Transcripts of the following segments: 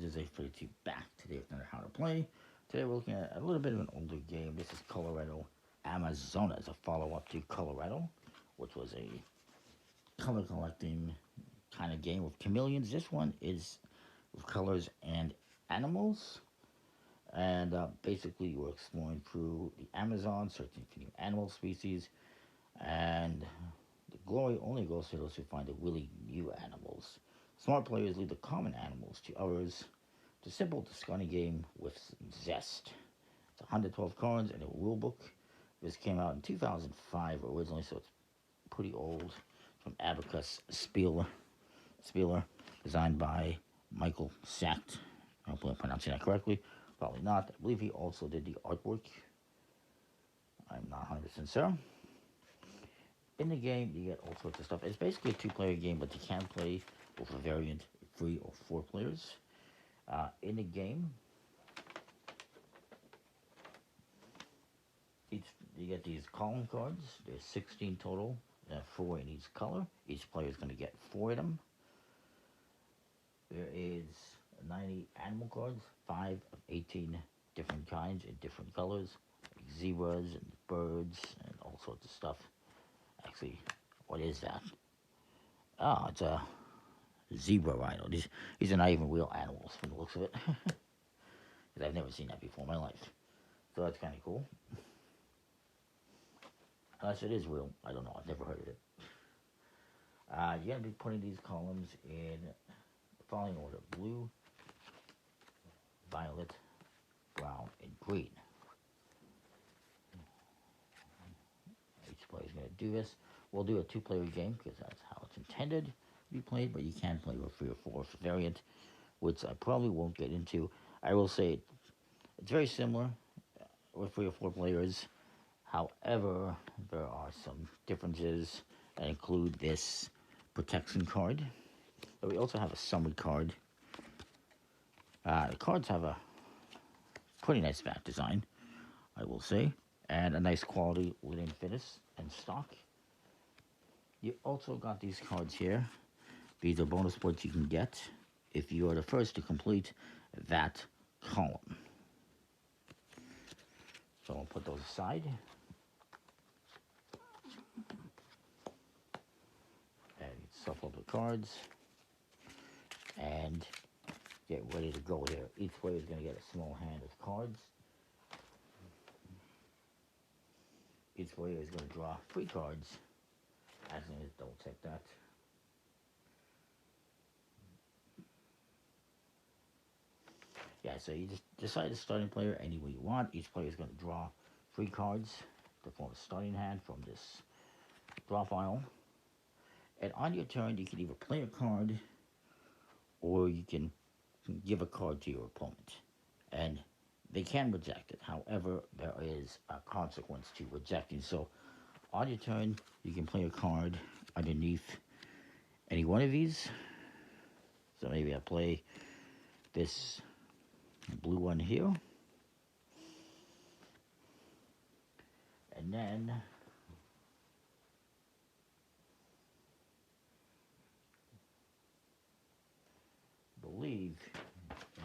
is a 32 back. Today we're going to how to play. Today we're looking at a little bit of an older game. This is Coloretto Amazona as a follow-up to Coloretto, which was a color collecting kind of game with chameleons. This one is with colors and animals. And basically you're exploring through the Amazon, searching for new animal species. And the glory only goes to those who find the really new animals. Smart players leave the common animals to others. It's a simple discovery game with zest. It's 112 cards and a rule book. This came out in 2005 originally, so it's pretty old. From Abacus Spieler, designed by Michael Sacht. Hopefully I'm pronouncing that correctly. Probably not. I believe he also did the artwork. I'm not 100% sure. In the game, you get all sorts of stuff. It's basically a two-player game, but you can play with a variant 3 or 4 players. In the game, you get these column cards. There's 16 total, 4 in each color. Each player is going to get 4 of them. There is 90 animal cards, 5 of 18 different kinds in different colors, like zebras and birds and all sorts of stuff. Actually, what is that? Oh, it's a zebra rhino. These are not even real animals from the looks of it. Because I've never seen that before in my life. So that's kind of cool. Unless it is real. I don't know. I've never heard of it. You're going to be putting these columns in the following order. Blue, violet, brown, and green. Each player is going to do this. We'll do a 2-player game because that's how it's intended to be played, but you can play with 3 or 4 variant, which I probably won't get into. I will say it's very similar with 3 or 4 players. However, there are some differences that include this protection card. But we also have a summary card. The cards have a pretty nice back design, I will say, and a nice quality linen finish and stock. You also got these cards here. These are bonus points you can get if you are the first to complete that column. So I'll put those aside. And shuffle the cards. And get ready to go here. Each player is going to get a small hand of cards. Each player is going to draw 3 cards. Actually, let's double check that. Yeah, so you just decide the starting player any way you want. Each player is going to draw 3 cards to form a starting hand from this draw file. And on your turn, you can either play a card or you can give a card to your opponent. And they can reject it. However, there is a consequence to rejecting. So on your turn, you can play a card underneath any one of these. So maybe I play this blue one here. And then I believe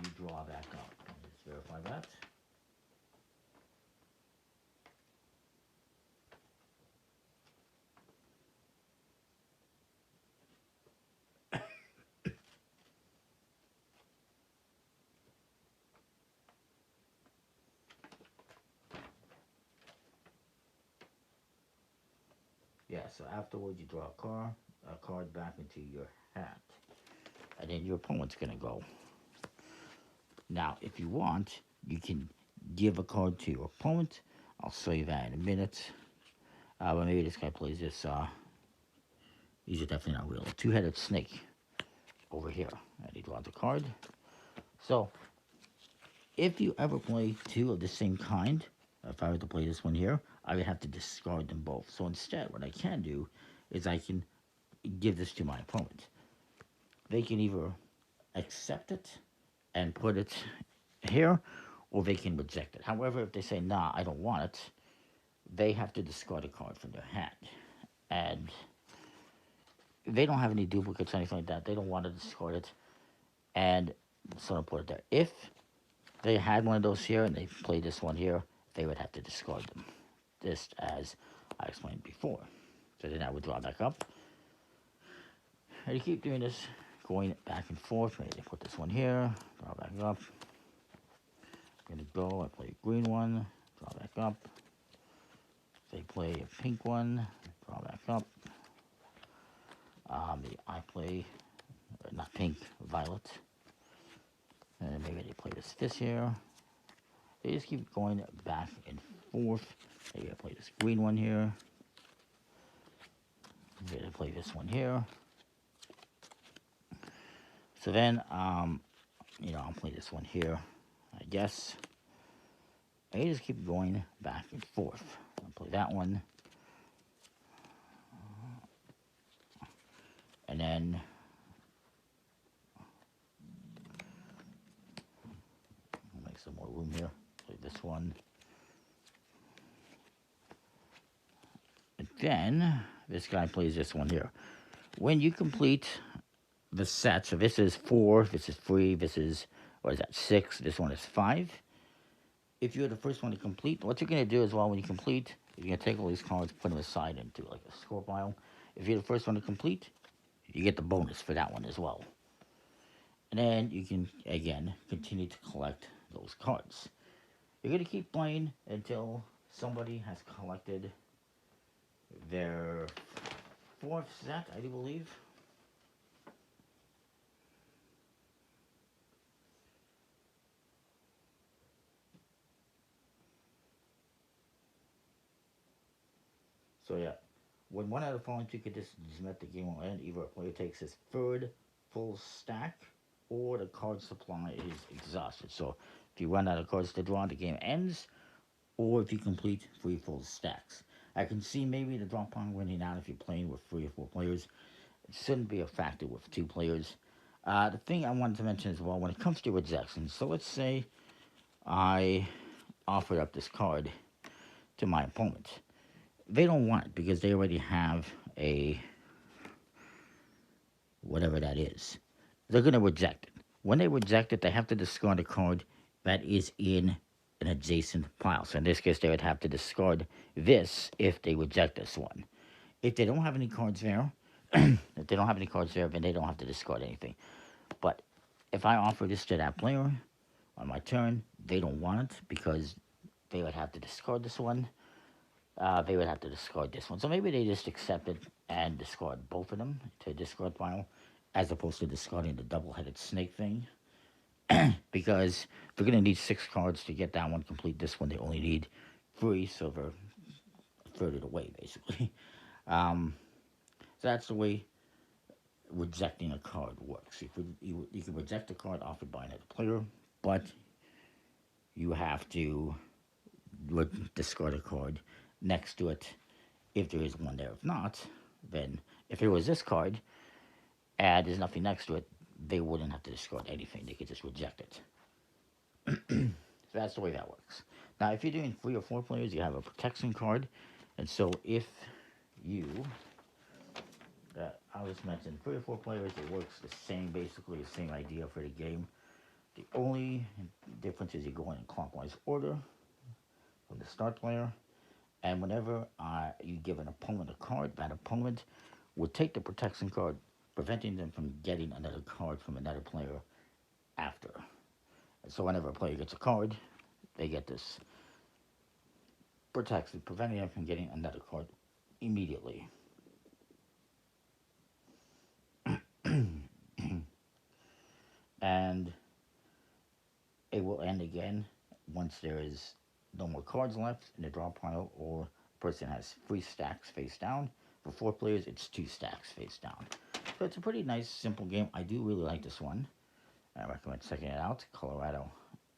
you draw back up. Let's verify that. Yeah, so afterwards you draw a card back into your hat. And then your opponent's going to go. Now, if you want, you can give a card to your opponent. I'll show you that in a minute. But maybe this guy plays this, these are definitely not real. A 2-headed snake over here. And he draws a card. So, if you ever play 2 of the same kind, if I were to play this one here, I would have to discard them both. So instead, what I can do is I can give this to my opponent. They can either accept it and put it here, or they can reject it. However, if they say, nah, I don't want it, they have to discard a card from their hand. And they don't have any duplicates or anything like that. They don't want to discard it. And So I'll put it there. If they had one of those here and they played this one here, they would have to discard them, just as I explained before. So then I would draw back up. And you keep doing this, going back and forth. Maybe put this one here, draw back up. I'm gonna go, I play a green one, draw back up. They play a pink one, draw back up. I play, not pink, violet. And maybe they play this here. They just keep going back and forth. Maybe I play this green one here. Maybe I play this one here. So then, I'll play this one here, I guess. And you just keep going back and forth. I'll play that one. And then I'll make some more room here. Play this one. And then this guy plays this one here. When you complete the set, so this is 4, this is 3, this is, 6, this one is 5. If you're the first one to complete, what you're going to do as well when you complete, you're going to take all these cards, put them aside into like a score pile. If you're the first one to complete, you get the bonus for that one as well. And then you can, again, continue to collect those cards. You're going to keep playing until somebody has collected their 4th set, I do believe. So yeah, when one out of the following two conditions is met, the game will end. Either a player takes his 3rd full stack, or the card supply is exhausted. So if you run out of cards to draw, the game ends, or if you complete 3 full stacks. I can see maybe the drop pile running out if you're playing with 3 or 4 players. It shouldn't be a factor with 2 players. The thing I wanted to mention as well, when it comes to rejection, so let's say I offered up this card to my opponent. They don't want it because they already have a whatever that is. They're going to reject it. When they reject it, they have to discard a card that is in an adjacent pile. So in this case, they would have to discard this if they reject this one. If they don't have any cards there, then they don't have to discard anything. But if I offer this to that player on my turn, they don't want it because they would have to discard this one. They would have to discard this one. So maybe they just accept it and discard both of them to a discard pile, as opposed to discarding the double-headed snake thing. Because they're going to need 6 cards to get that one complete. This one, they only need 3, so they're third away, basically. So that's the way rejecting a card works. You can reject a card offered by another player, but you have to discard a card next to it if there is one there. If not, then if there was this card and there's nothing next to it, they wouldn't have to discard anything. They could just reject it. So that's the way that works. Now, if you're doing 3 or 4 players, you have a protection card. And so if you, I was mentioning 3 or 4 players, it works the same, basically the same idea for the game. The only difference is you go in clockwise order from the start player. And whenever you give an opponent a card, that opponent will take the protection card, preventing them from getting another card from another player after. And so whenever a player gets a card, they get this protection, preventing them from getting another card immediately. And it will end again once there is no more cards left in the draw pile, or the person has 3 stacks face down. For 4 players, it's 2 stacks face down. So it's a pretty nice, simple game. I do really like this one. I recommend checking it out. Coloretto,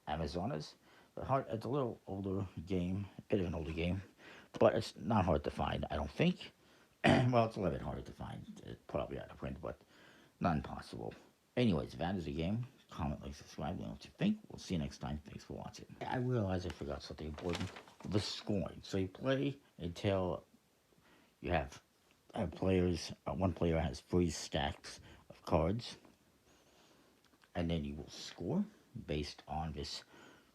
Amazonas. It's a little older game, a bit of an older game, but it's not hard to find, I don't think. Well, it's a little bit harder to find. It's probably out of print, but not impossible. Anyways, that is the game. Comment, like, subscribe, let me know what you think. We'll see you next time. Thanks for watching. I realized I forgot something important. The scoring. So you play until you have one player has 3 stacks of cards. and then you will score based on this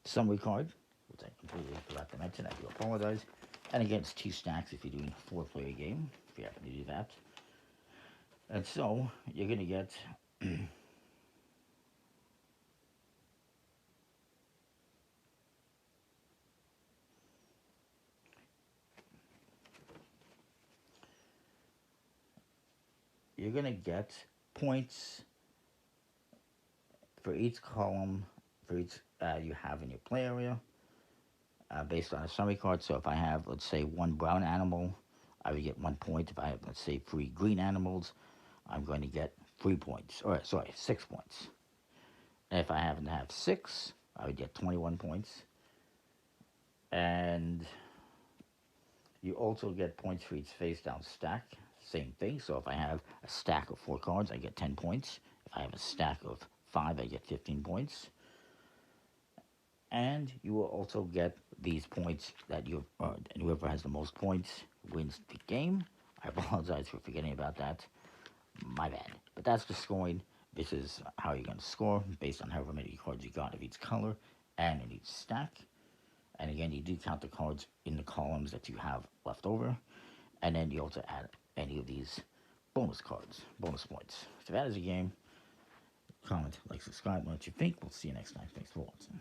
summary card, which I completely forgot to mention. I do apologize. And again, it's 2 stacks if you're doing a 4-player game, if you happen to do that. And so you're going to get points for each column for each you have in your play area, based on a summary card. So if I have, let's say, 1 brown animal, I would get 1 point. If I have, let's say, 3 green animals, I'm going to get 3 points. Or sorry, 6 points. And if I happen to have 6, I would get 21 points. And you also get points for each face down stack. Same thing. So if I have a stack of 4 cards, I get 10 points. If I have a stack of 5, I get 15 points. And you will also get these points that you've earned. And whoever has the most points wins the game. I apologize for forgetting about that. My bad. But that's the scoring. This is how you're going to score based on however many cards you got of each color and in each stack. And again, you do count the cards in the columns that you have left over. And then you also add any of these bonus cards, bonus points. So that is a game. Comment, like, subscribe, what you think. We'll see you next time. Thanks for watching.